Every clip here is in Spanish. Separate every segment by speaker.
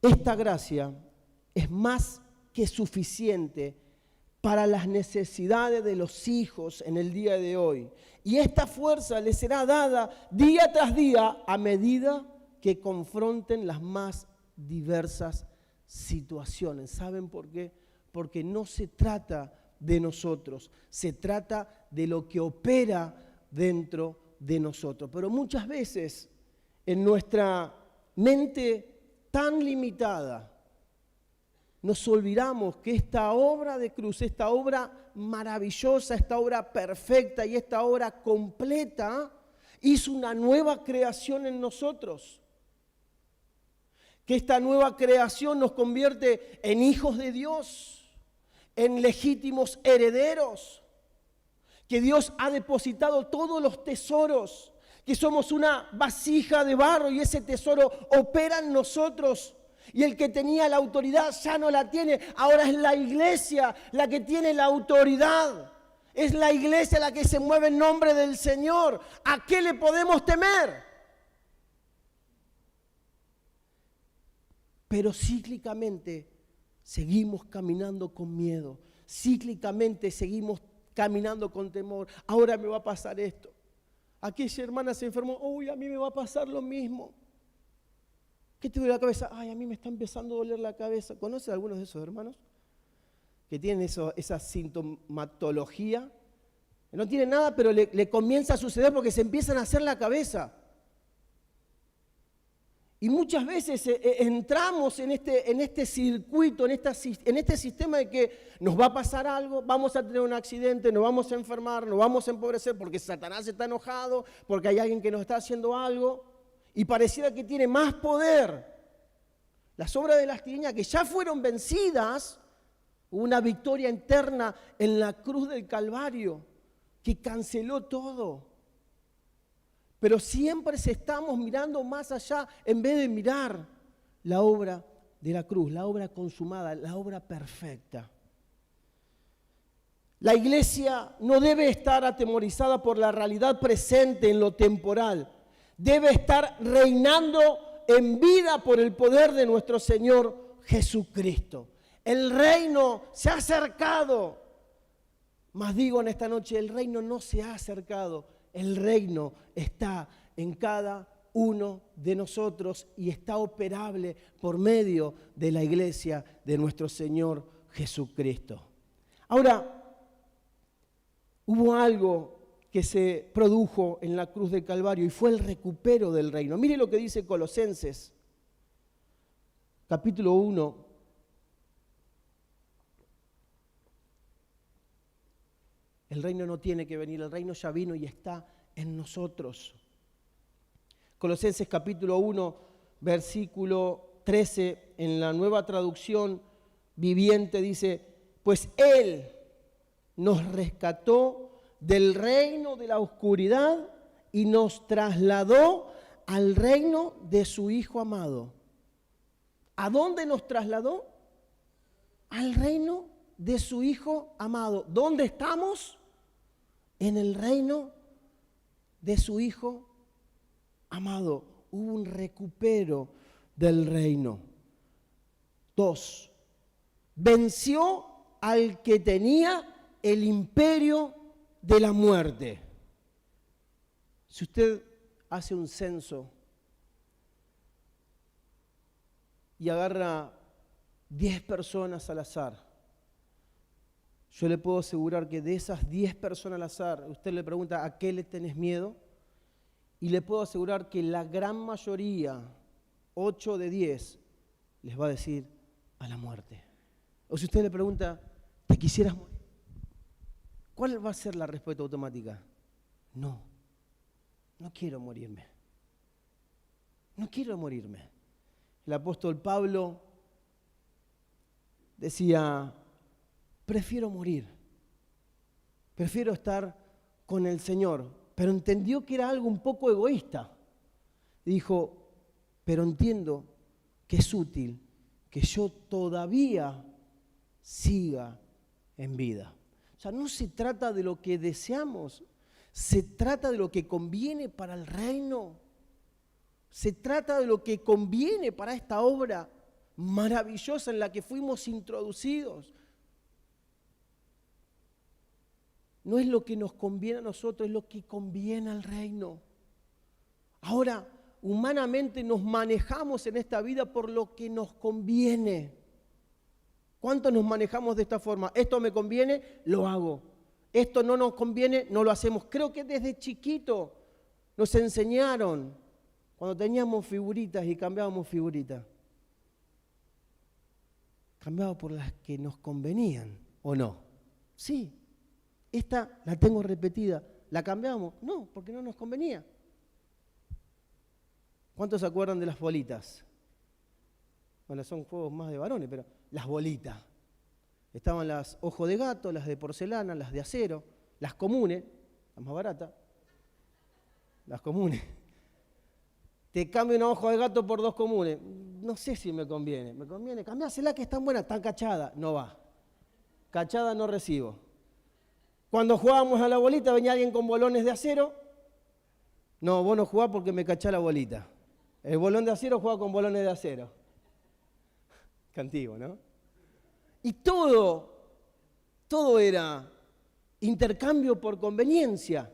Speaker 1: Esta gracia es más que suficiente para las necesidades de los hijos en el día de hoy. Y esta fuerza les será dada día tras día a medida que confronten las más diversas situaciones. ¿Saben por qué? Porque no se trata de nosotros, se trata de lo que opera dentro de nosotros. Pero muchas veces en nuestra mente tan limitada, nos olvidamos que esta obra de cruz, esta obra maravillosa, esta obra perfecta y esta obra completa, hizo una nueva creación en nosotros. Que esta nueva creación nos convierte en hijos de Dios, en legítimos herederos. Que Dios ha depositado todos los tesoros, que somos una vasija de barro y ese tesoro opera en nosotros. Y el que tenía la autoridad ya no la tiene, ahora es la iglesia la que tiene la autoridad. Es la iglesia la que se mueve en nombre del Señor. ¿A qué le podemos temer? Pero cíclicamente seguimos caminando con miedo, cíclicamente seguimos caminando con temor. Ahora me va a pasar esto. Aquella hermana se enfermó, uy, a mí me va a pasar lo mismo. ¿Qué te duele la cabeza? Ay, a mí me está empezando a doler la cabeza. ¿Conoces a algunos de esos hermanos que tienen esa sintomatología? No tienen nada, pero le comienza a suceder porque se empiezan a hacer la cabeza. Y muchas veces entramos en este circuito, en este sistema de que nos va a pasar algo, vamos a tener un accidente, nos vamos a enfermar, nos vamos a empobrecer porque Satanás está enojado, porque hay alguien que nos está haciendo algo. Y pareciera que tiene más poder. Las obras de las tinieblas que ya fueron vencidas, hubo una victoria eterna en la cruz del Calvario que canceló todo. Pero siempre estamos mirando más allá en vez de mirar la obra de la cruz, la obra consumada, la obra perfecta. La iglesia no debe estar atemorizada por la realidad presente en lo temporal. Debe estar reinando en vida por el poder de nuestro Señor Jesucristo. El reino se ha acercado. Mas digo en esta noche, el reino no se ha acercado. El reino está en cada uno de nosotros y está operable por medio de la iglesia de nuestro Señor Jesucristo. Ahora, hubo algo que se produjo en la cruz del Calvario y fue el recupero del reino. Mire lo que dice Colosenses, capítulo 1. El reino no tiene que venir, el reino ya vino y está en nosotros. Colosenses capítulo 1, versículo 13, en la Nueva Traducción Viviente dice, pues Él nos rescató del reino de la oscuridad y nos trasladó al reino de su Hijo amado. ¿A dónde nos trasladó? Al reino de su Hijo amado. ¿Dónde estamos? En el reino de su Hijo amado. Hubo un recupero del reino. 2. Venció al que tenía el imperio de la muerte. Si usted hace un censo y agarra 10 personas al azar, yo le puedo asegurar que de esas 10 personas al azar, usted le pregunta ¿a qué le tenés miedo? Y le puedo asegurar que la gran mayoría, 8 de 10, les va a decir a la muerte. O si usted le pregunta, ¿te quisieras morir? ¿Cuál va a ser la respuesta automática? No, no quiero morirme. No quiero morirme. El apóstol Pablo decía, prefiero morir, prefiero estar con el Señor, pero entendió que era algo un poco egoísta. Dijo, pero entiendo que es útil que yo todavía siga en vida. O sea, no se trata de lo que deseamos, se trata de lo que conviene para el reino. Se trata de lo que conviene para esta obra maravillosa en la que fuimos introducidos. No es lo que nos conviene a nosotros, es lo que conviene al reino. Ahora, humanamente nos manejamos en esta vida por lo que nos conviene. ¿Cuántos nos manejamos de esta forma? Esto me conviene, lo hago. Esto no nos conviene, no lo hacemos. Creo que desde chiquito nos enseñaron, cuando teníamos figuritas y cambiábamos figuritas, cambiaba por las que nos convenían, ¿o no? Sí. Esta la tengo repetida. ¿La cambiamos? No, porque no nos convenía. ¿Cuántos se acuerdan de las bolitas? Bueno, son juegos más de varones, pero las bolitas. Estaban las ojo de gato, las de porcelana, las de acero, las comunes, las más baratas. Las comunes. Te cambio un ojo de gato por 2 comunes. No sé si me conviene. ¿Me conviene? Cambiásela que están buenas, están cachadas. No va. Cachada no recibo. Cuando jugábamos a la bolita, venía alguien con bolones de acero. No, vos no jugás porque me cachá la bolita. El bolón de acero juega con bolones de acero. Qué antiguo, ¿no? Y todo era intercambio por conveniencia.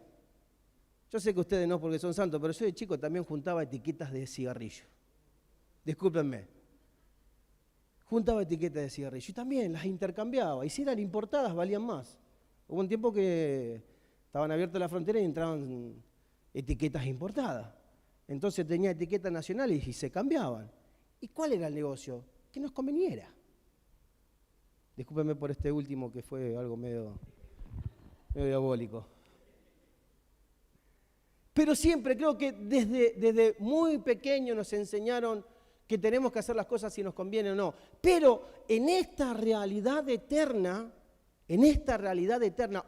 Speaker 1: Yo sé que ustedes no porque son santos, pero yo de chico también juntaba etiquetas de cigarrillo. Discúlpenme. Juntaba etiquetas de cigarrillo y también las intercambiaba. Y si eran importadas, valían más. Hubo un tiempo que estaban abiertas las fronteras y entraban etiquetas importadas. Entonces tenía etiquetas nacionales y se cambiaban. ¿Y cuál era el negocio? Que nos conveniera. Discúlpenme por este último que fue algo medio diabólico. Pero siempre creo que desde muy pequeño nos enseñaron que tenemos que hacer las cosas si nos conviene o no. Pero en esta realidad eterna,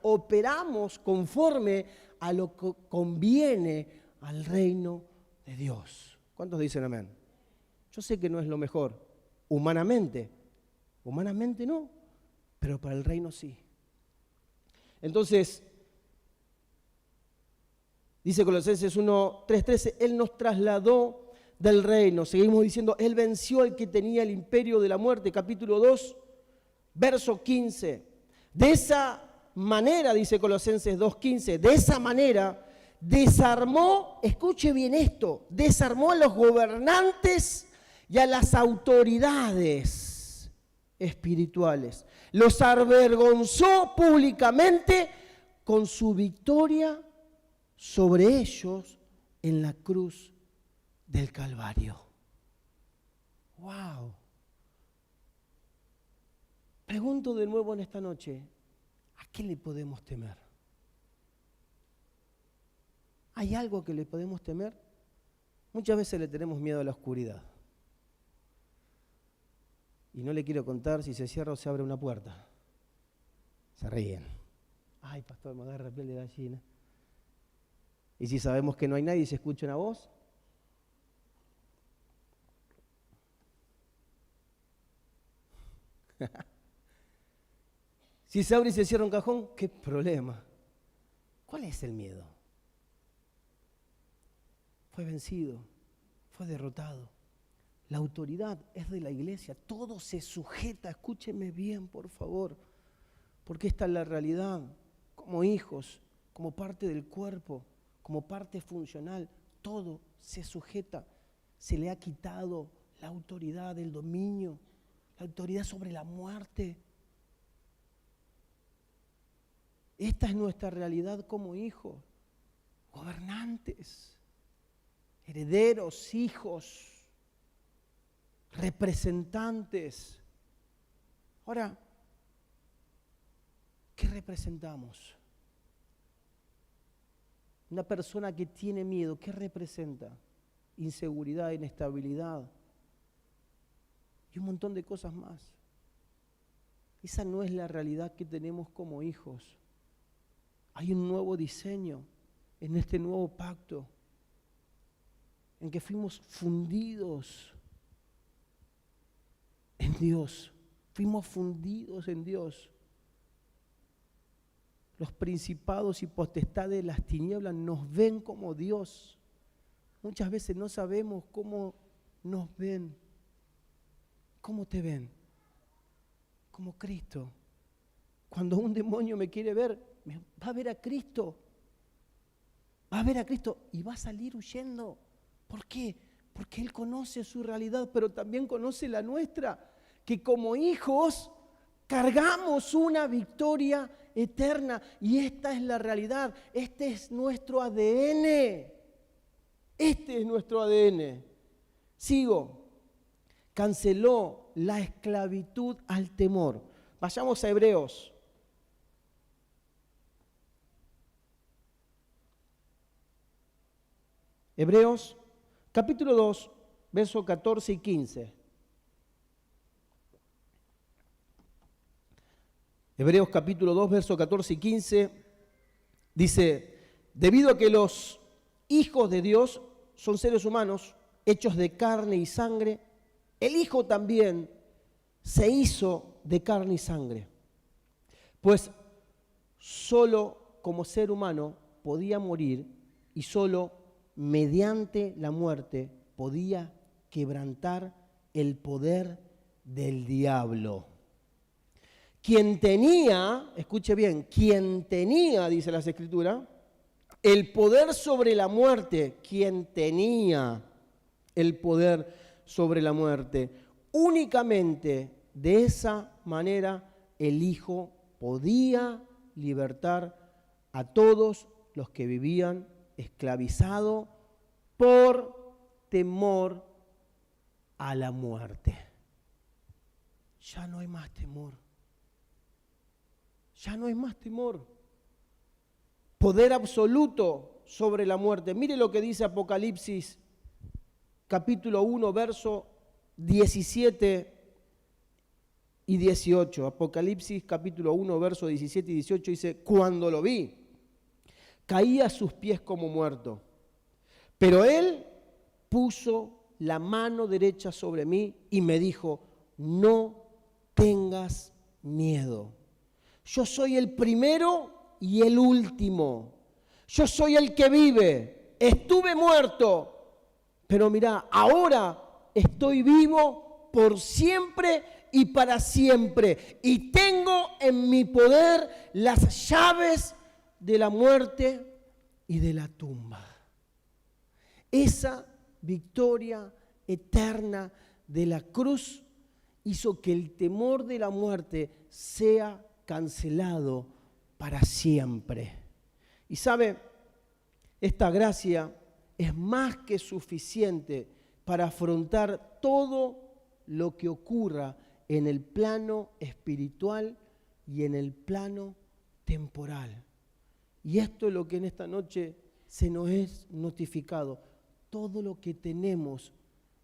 Speaker 1: operamos conforme a lo que conviene al reino de Dios. ¿Cuántos dicen amén? Yo sé que no es lo mejor, humanamente no, pero para el reino sí. Entonces, dice Colosenses 1:3-13, Él nos trasladó del reino. Seguimos diciendo, Él venció al que tenía el imperio de la muerte. Capítulo 2, verso 15. De esa manera, dice Colosenses 2:15, de esa manera desarmó, escuche bien esto, desarmó a los gobernantes y a las autoridades espirituales. Los avergonzó públicamente con su victoria sobre ellos en la cruz del Calvario. ¡Wow! Pregunto de nuevo en esta noche, ¿a qué le podemos temer? ¿Hay algo que le podemos temer? Muchas veces le tenemos miedo a la oscuridad. Y no le quiero contar si se cierra o se abre una puerta. Se ríen. Ay, pastor, me agarra piel de gallina. Y si sabemos que no hay nadie y se escucha una voz. Si se abre y se cierra un cajón, ¿qué problema? ¿Cuál es el miedo? Fue vencido, fue derrotado. La autoridad es de la iglesia, todo se sujeta, escúcheme bien, por favor, porque esta es la realidad, como hijos, como parte del cuerpo, como parte funcional, todo se sujeta, se le ha quitado la autoridad, el dominio, la autoridad sobre la muerte. Esta es nuestra realidad como hijos, gobernantes, herederos, hijos, representantes. Ahora, ¿qué representamos? Una persona que tiene miedo, ¿qué representa? Inseguridad, inestabilidad y un montón de cosas más. Esa no es la realidad que tenemos como hijos. Hay un nuevo diseño en este nuevo pacto en que fuimos fundidos en Dios. Fuimos fundidos en Dios. Los principados y potestades de las tinieblas nos ven como Dios. Muchas veces no sabemos cómo nos ven. ¿Cómo te ven? Como Cristo. Cuando un demonio me quiere ver, va a ver a Cristo. Va a ver a Cristo y va a salir huyendo. ¿Por qué? Porque Él conoce su realidad, pero también conoce la nuestra. Que como hijos cargamos una victoria eterna. Y esta es la realidad. Este es nuestro ADN. Este es nuestro ADN. Sigo. Canceló la esclavitud al temor. Vayamos a Hebreos. Hebreos, capítulo 2, versos 14 y 15. Hebreos capítulo 2, versos 14 y 15, dice, debido a que los hijos de Dios son seres humanos, hechos de carne y sangre, el Hijo también se hizo de carne y sangre. Pues solo como ser humano podía morir y solo mediante la muerte podía quebrantar el poder del diablo. Quien tenía, escuche bien, quien tenía, dice las Escrituras, el poder sobre la muerte, quien tenía el poder sobre la muerte, únicamente de esa manera el Hijo podía libertar a todos los que vivían esclavizados por temor a la muerte. Ya no hay más temor. Ya no hay más temor. Poder absoluto sobre la muerte. Mire lo que dice Apocalipsis, capítulo 1, verso 17 y 18. Apocalipsis, capítulo 1, verso 17 y 18 dice, cuando lo vi, caí a sus pies como muerto. Pero Él puso la mano derecha sobre mí y me dijo, no tengas miedo. Yo soy el primero y el último. Yo soy el que vive. Estuve muerto, pero mirá, ahora estoy vivo por siempre y para siempre. Y tengo en mi poder las llaves de la muerte y de la tumba. Esa victoria eterna de la cruz hizo que el temor de la muerte sea cancelado para siempre. Y sabe, esta gracia es más que suficiente para afrontar todo lo que ocurra en el plano espiritual y en el plano temporal. Y esto es lo que en esta noche se nos es notificado. Todo lo que tenemos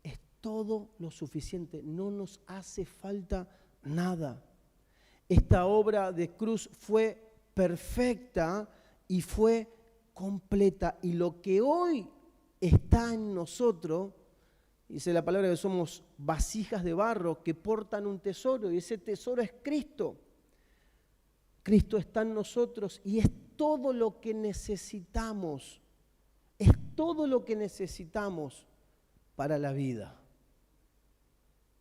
Speaker 1: es todo lo suficiente, no nos hace falta nada. Esta obra de cruz fue perfecta y fue completa. Y lo que hoy está en nosotros, dice la palabra que somos vasijas de barro que portan un tesoro, y ese tesoro es Cristo. Cristo está en nosotros y es todo lo que necesitamos. Es todo lo que necesitamos para la vida.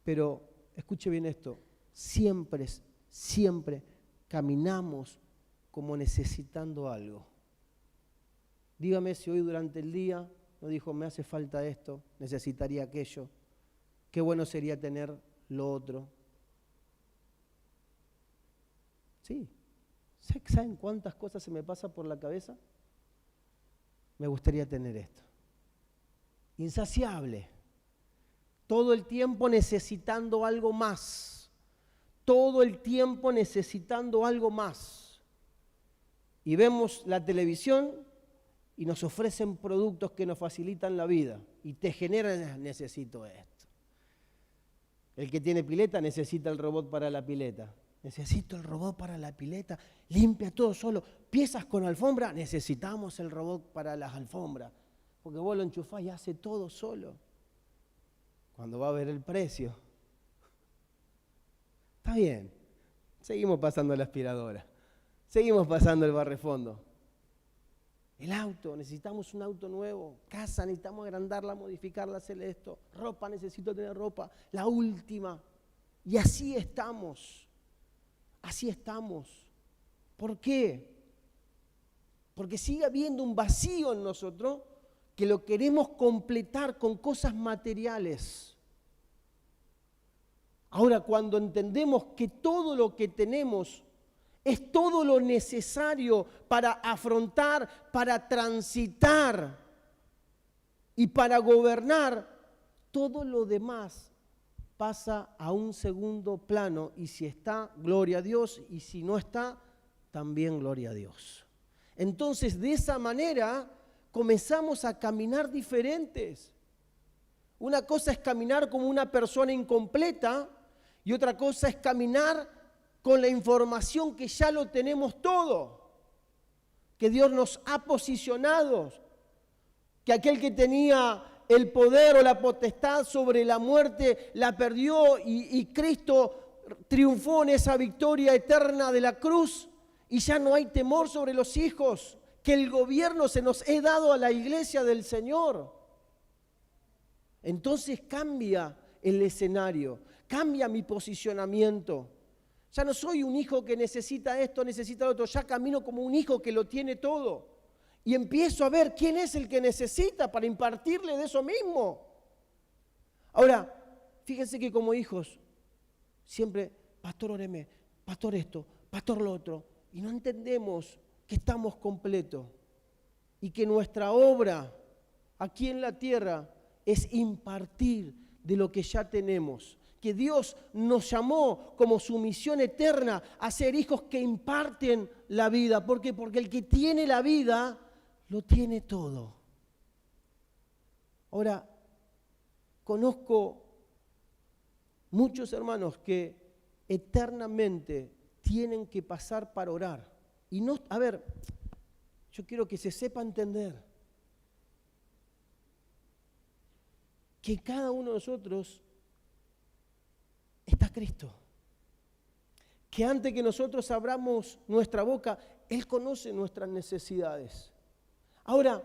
Speaker 1: Pero escuche bien esto, siempre caminamos como necesitando algo. Dígame si hoy durante el día no dijo, me hace falta esto, necesitaría aquello, qué bueno sería tener lo otro. Sí, ¿saben cuántas cosas se me pasa por la cabeza? Me gustaría tener esto. Insaciable. Todo el tiempo necesitando algo más. Todo el tiempo necesitando algo más. Y vemos la televisión y nos ofrecen productos que nos facilitan la vida. Y te generan, necesito esto. El que tiene pileta necesita el robot para la pileta. Necesito el robot para la pileta, limpia todo solo. Piezas con alfombra, necesitamos el robot para las alfombras. Porque vos lo enchufás y hace todo solo. Cuando va a ver el precio. Está bien, seguimos pasando la aspiradora. Seguimos pasando el barrefondo. El auto, necesitamos un auto nuevo. Casa, necesitamos agrandarla, modificarla, hacerle esto. Ropa, necesito tener ropa. La última. Y así estamos. Así estamos. ¿Por qué? Porque sigue habiendo un vacío en nosotros que lo queremos completar con cosas materiales. Ahora, cuando entendemos que todo lo que tenemos es todo lo necesario para afrontar, para transitar y para gobernar, todo lo demás pasa a un segundo plano. Y si está, gloria a Dios, y si no está, también gloria a Dios. Entonces, de esa manera, comenzamos a caminar diferentes. Una cosa es caminar como una persona incompleta y otra cosa es caminar con la información que ya lo tenemos todo, que Dios nos ha posicionado, que aquel que tenía el poder o la potestad sobre la muerte la perdió y Cristo triunfó en esa victoria eterna de la cruz y ya no hay temor sobre los hijos, que el gobierno se nos ha dado a la iglesia del Señor. Entonces cambia el escenario, cambia mi posicionamiento. Ya no soy un hijo que necesita esto, necesita lo otro, ya camino como un hijo que lo tiene todo. Y empiezo a ver quién es el que necesita para impartirle de eso mismo. Ahora, fíjense que como hijos, siempre, pastor, óreme, pastor esto, pastor lo otro, y no entendemos que estamos completos y que nuestra obra aquí en la tierra es impartir de lo que ya tenemos. Que Dios nos llamó como su misión eterna a ser hijos que imparten la vida. ¿Por qué? Porque el que tiene la vida lo tiene todo. Ahora, conozco muchos hermanos que eternamente tienen que pasar para orar. Y no, a ver, yo quiero que se sepa entender que cada uno de nosotros está Cristo. Que antes que nosotros abramos nuestra boca, Él conoce nuestras necesidades. Ahora,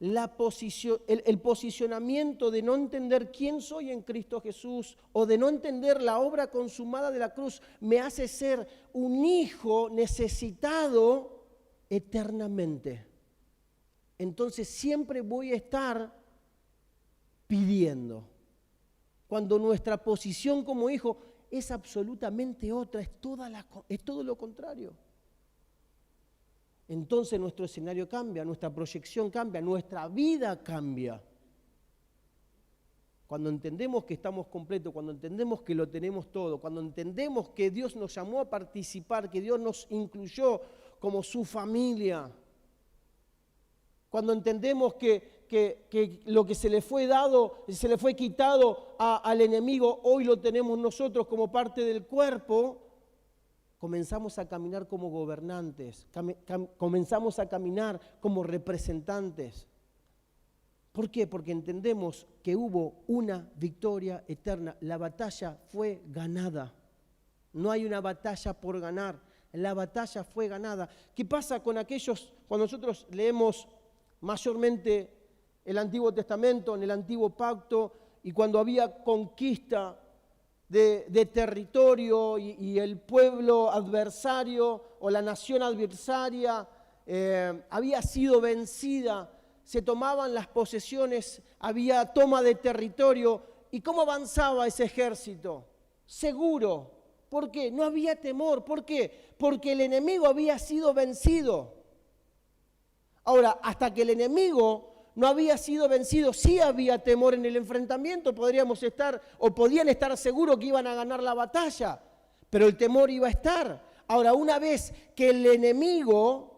Speaker 1: el posicionamiento de no entender quién soy en Cristo Jesús o de no entender la obra consumada de la cruz me hace ser un hijo necesitado eternamente. Entonces siempre voy a estar pidiendo. Cuando nuestra posición como hijo es absolutamente otra, es todo lo contrario. Entonces nuestro escenario cambia, nuestra proyección cambia, nuestra vida cambia. Cuando entendemos que estamos completos, cuando entendemos que lo tenemos todo, cuando entendemos que Dios nos llamó a participar, que Dios nos incluyó como su familia, cuando entendemos que lo que se le fue dado, se le fue quitado al enemigo, hoy lo tenemos nosotros como parte del cuerpo, comenzamos a caminar como gobernantes, comenzamos a caminar como representantes. ¿Por qué? Porque entendemos que hubo una victoria eterna. La batalla fue ganada. No hay una batalla por ganar. La batalla fue ganada. ¿Qué pasa con aquellos, cuando nosotros leemos mayormente el Antiguo Testamento, en el Antiguo Pacto, y cuando había conquista de territorio y el pueblo adversario o la nación adversaria había sido vencida, se tomaban las posesiones, había toma de territorio? ¿Y cómo avanzaba ese ejército? Seguro. ¿Por qué? No había temor. ¿Por qué? Porque el enemigo había sido vencido. Ahora, hasta que el enemigo no había sido vencido, sí había temor en el enfrentamiento, podían estar seguros que iban a ganar la batalla, pero el temor iba a estar. Ahora, una vez que el enemigo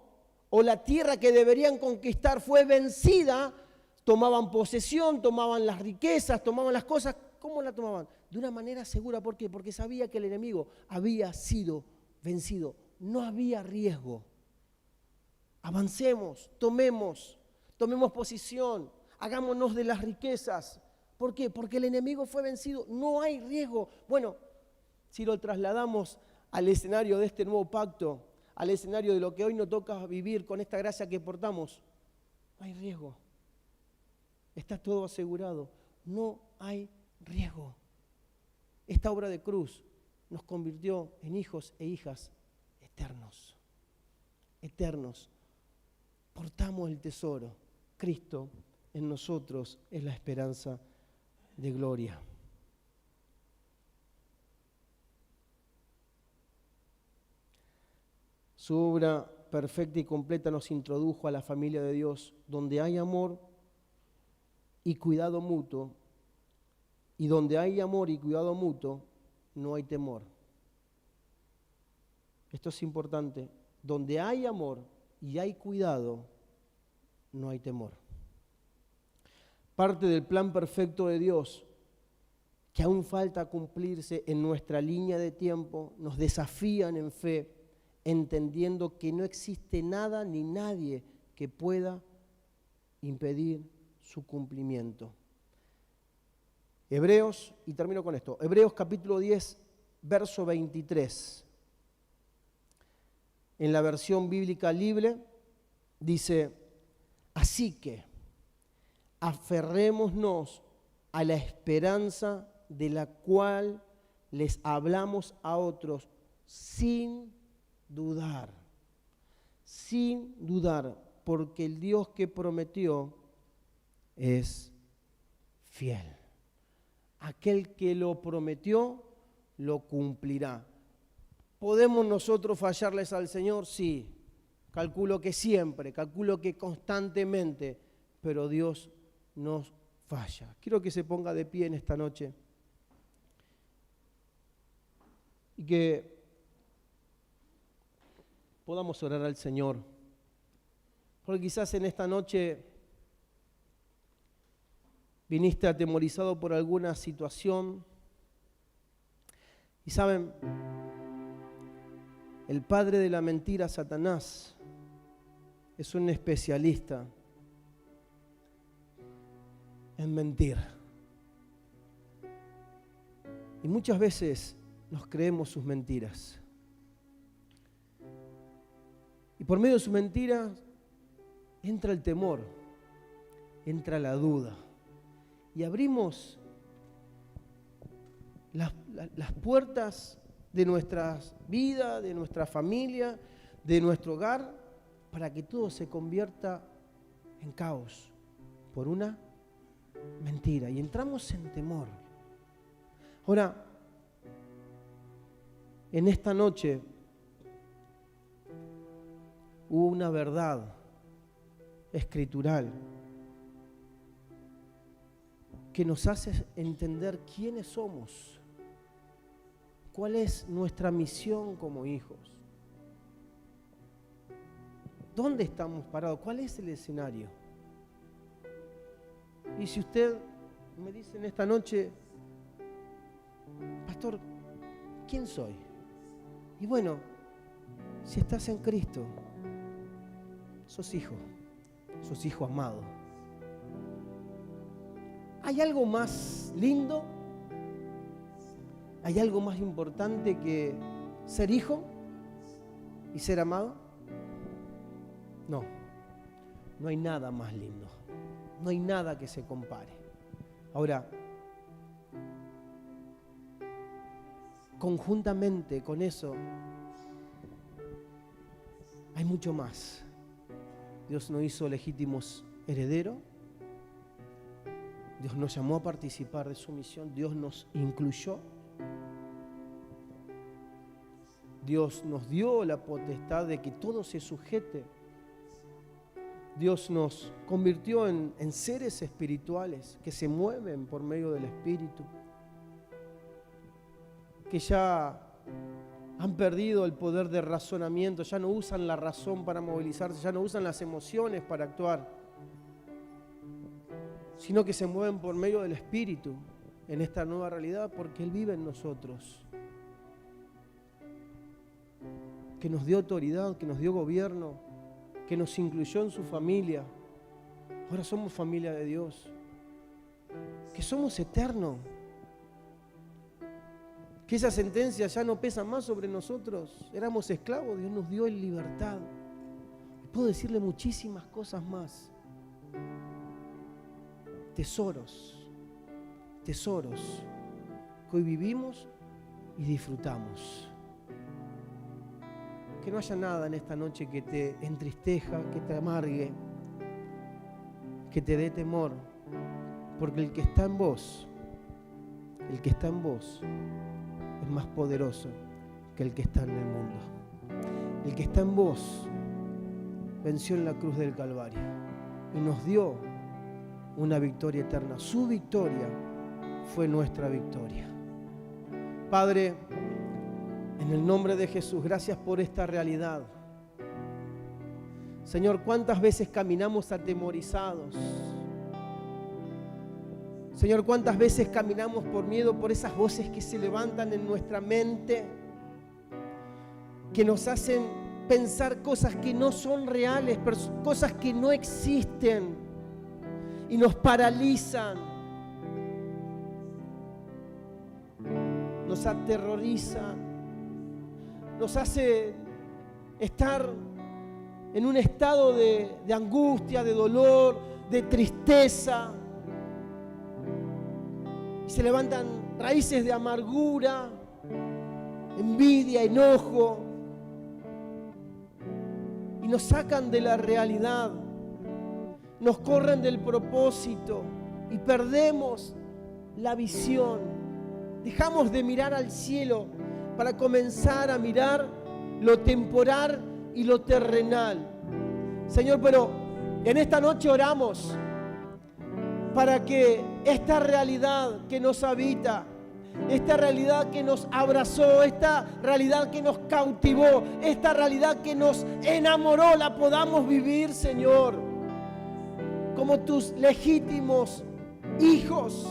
Speaker 1: o la tierra que deberían conquistar fue vencida, tomaban posesión, tomaban las riquezas, tomaban las cosas. ¿Cómo la tomaban? De una manera segura. ¿Por qué? Porque sabía que el enemigo había sido vencido. No había riesgo. Avancemos, tomemos posición, hagámonos de las riquezas. ¿Por qué? Porque el enemigo fue vencido, no hay riesgo. Bueno, si lo trasladamos al escenario de este nuevo pacto, al escenario de lo que hoy nos toca vivir con esta gracia que portamos, no hay riesgo. Está todo asegurado, no hay riesgo. esta obra de cruz nos convirtió en hijos e hijas eternos. Eternos. Portamos el tesoro. Cristo en nosotros es la esperanza de gloria. Su obra perfecta y completa nos introdujo a la familia de Dios, donde hay amor y cuidado mutuo, y donde hay amor y cuidado mutuo, no hay temor. Esto es importante. Donde hay amor y hay cuidado, no hay temor. Parte del plan perfecto de Dios, que aún falta cumplirse en nuestra línea de tiempo, nos desafían en fe, entendiendo que no existe nada ni nadie que pueda impedir su cumplimiento. Hebreos, y termino con esto, Hebreos capítulo 10, verso 23. En la versión bíblica libre dice, así que aferrémonos a la esperanza de la cual les hablamos a otros sin dudar, porque el Dios que prometió es fiel. Aquel que lo prometió, lo cumplirá. ¿Podemos nosotros fallarles al Señor? Sí, calculo que siempre, calculo que constantemente, pero Dios nos falla. Quiero que se ponga de pie en esta noche y que podamos orar al Señor, porque quizás en esta noche viniste atemorizado por alguna situación y saben, el padre de la mentira, Satanás, es un especialista en mentir. Y muchas veces nos creemos sus mentiras. Y por medio de sus mentiras entra el temor, entra la duda. Y abrimos las puertas de nuestras vidas, de nuestra familia, de nuestro hogar, para que todo se convierta en caos por una mentira. Y entramos en temor. Ahora, en esta noche hubo una verdad escritural que nos hace entender quiénes somos, cuál es nuestra misión como hijos, dónde estamos parados, cuál es el escenario. Y si usted me dice en esta noche, pastor, ¿quién soy? Y bueno, si estás en Cristo, sos hijo amado. ¿Hay algo más lindo? ¿Hay algo más importante que ser hijo y ser amado? No, no hay nada más lindo. No hay nada que se compare. Ahora, conjuntamente con eso, hay mucho más. Dios nos hizo legítimos herederos. Dios nos llamó a participar de su misión. Dios nos incluyó. Dios nos dio la potestad de que todo se sujete. Dios nos convirtió en seres espirituales que se mueven por medio del Espíritu, que ya han perdido el poder de razonamiento, ya no usan la razón para movilizarse, ya no usan las emociones para actuar, sino que se mueven por medio del Espíritu en esta nueva realidad, porque Él vive en nosotros, que nos dio autoridad, que nos dio gobierno, que nos incluyó en su familia. Ahora somos familia de Dios, que somos eternos, que esa sentencia ya no pesa más sobre nosotros. Éramos esclavos, Dios nos dio en libertad. Y puedo decirle muchísimas cosas más. Tesoros que hoy vivimos y disfrutamos. Que no haya nada en esta noche que te entristeja, que te amargue, que te dé temor, porque el que está en vos es más poderoso que el que está en el mundo. El que está en vos venció en la cruz del Calvario y nos dio una victoria eterna. Su victoria fue nuestra victoria. Padre, en el nombre de Jesús, gracias por esta realidad. Señor, ¿cuántas veces caminamos atemorizados? Señor, ¿cuántas veces caminamos por miedo, por esas voces que se levantan en nuestra mente, que nos hacen pensar cosas que no son reales, cosas que no existen y nos paralizan, nos aterrorizan, nos hace estar en un estado de angustia, de dolor, de tristeza. Y se levantan raíces de amargura, envidia, enojo, y nos sacan de la realidad, nos corren del propósito y perdemos la visión. Dejamos de mirar al cielo para comenzar a mirar lo temporal y lo terrenal. Señor, pero en esta noche oramos para que esta realidad que nos habita, esta realidad que nos abrazó, esta realidad que nos cautivó, esta realidad que nos enamoró, la podamos vivir, Señor, como tus legítimos hijos,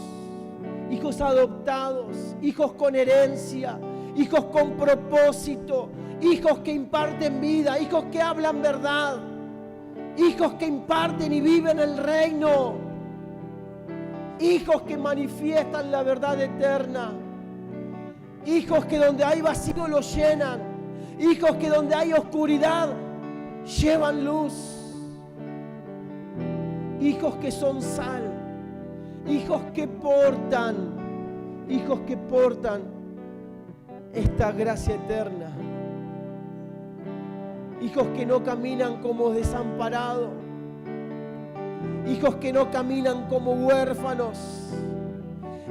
Speaker 1: hijos adoptados, hijos con herencia, hijos con propósito, hijos que imparten vida, hijos que hablan verdad, hijos que imparten y viven el reino, hijos que manifiestan la verdad eterna, hijos que donde hay vacío lo llenan, hijos que donde hay oscuridad llevan luz, hijos que son sal, hijos que portan esta gracia eterna, hijos que no caminan como desamparados, hijos que no caminan como huérfanos,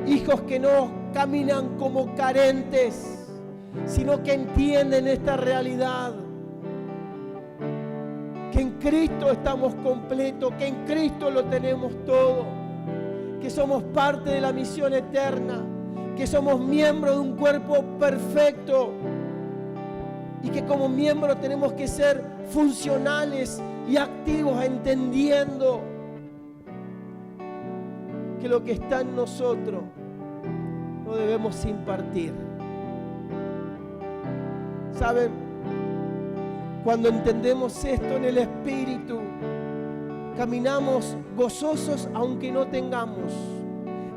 Speaker 1: hijos que no caminan como carentes, sino que entienden esta realidad, que en Cristo estamos completos, que en Cristo lo tenemos todo, que somos parte de la misión eterna, que somos miembros de un cuerpo perfecto y que como miembros tenemos que ser funcionales y activos, entendiendo que lo que está en nosotros lo debemos impartir. ¿Saben? Cuando entendemos esto en el Espíritu, caminamos gozosos aunque no tengamos.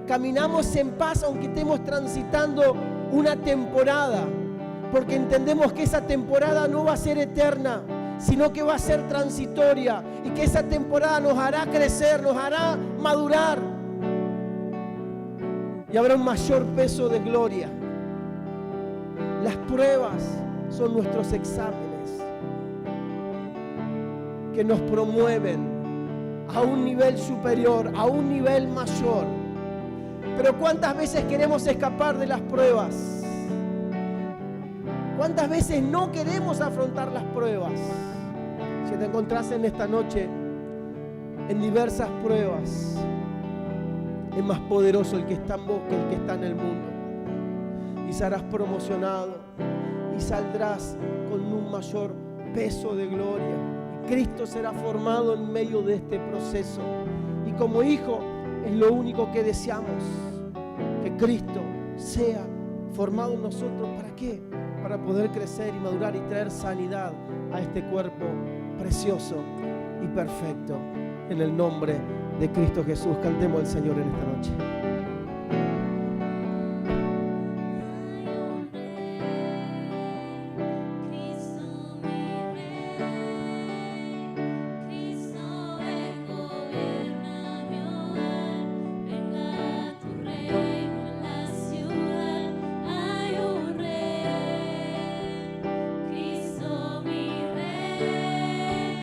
Speaker 1: Caminamos en paz aunque estemos transitando una temporada, porque entendemos que esa temporada no va a ser eterna, sino que va a ser transitoria, y que esa temporada nos hará crecer, nos hará madurar, y habrá un mayor peso de gloria. Las pruebas son nuestros exámenes que nos promueven a un nivel superior, a un nivel mayor. Pero ¿cuántas veces queremos escapar de las pruebas? ¿Cuántas veces no queremos afrontar las pruebas? Si te encontrás en esta noche en diversas pruebas, es más poderoso el que está en vos que el que está en el mundo. Y serás promocionado y saldrás con un mayor peso de gloria. Y Cristo será formado en medio de este proceso. Y como hijo es lo único que deseamos, que Cristo sea formado en nosotros. ¿Para qué? Para poder crecer y madurar y traer sanidad a este cuerpo precioso y perfecto. En el nombre de Cristo Jesús, cantemos al Señor en esta noche.